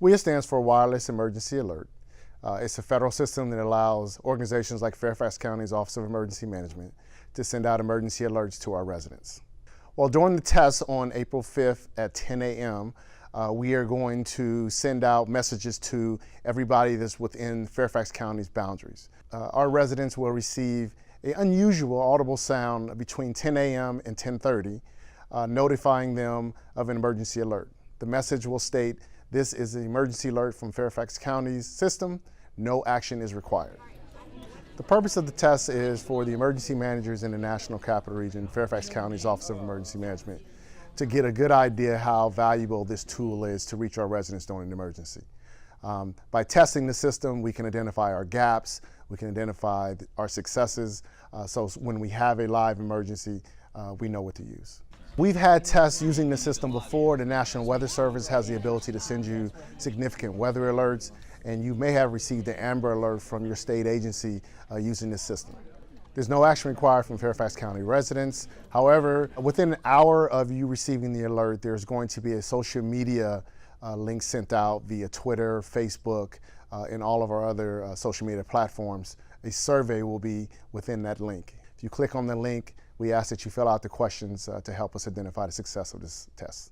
WEA stands for Wireless Emergency Alert. It's a federal system that allows organizations like Fairfax County's Office of Emergency Management to send out emergency alerts to our residents. Well, during the test on April 5th at 10 a.m., we are going to send out messages to everybody that's within Fairfax County's boundaries. Our residents will receive an unusual audible sound between 10 a.m. and 10:30, notifying them of an emergency alert. The message will state, "This is an emergency alert from Fairfax County's system. No action is required." The purpose of the test is for the emergency managers in the National Capital Region, Fairfax County's Office of Emergency Management, to get a good idea how valuable this tool is to reach our residents during an emergency. By testing the system, we can identify our gaps, we can identify our successes, so when we have a live emergency, we know what to use. We've had tests using the system before. The National Weather Service has the ability to send you significant weather alerts, and you may have received an Amber Alert from your state agency using this system. There's no action required from Fairfax County residents. However, within an hour of you receiving the alert, there's going to be a social media link sent out via Twitter, Facebook, and all of our other social media platforms. A survey will be within that link. If you click on the link, we ask that you fill out the questions to help us identify the success of this test.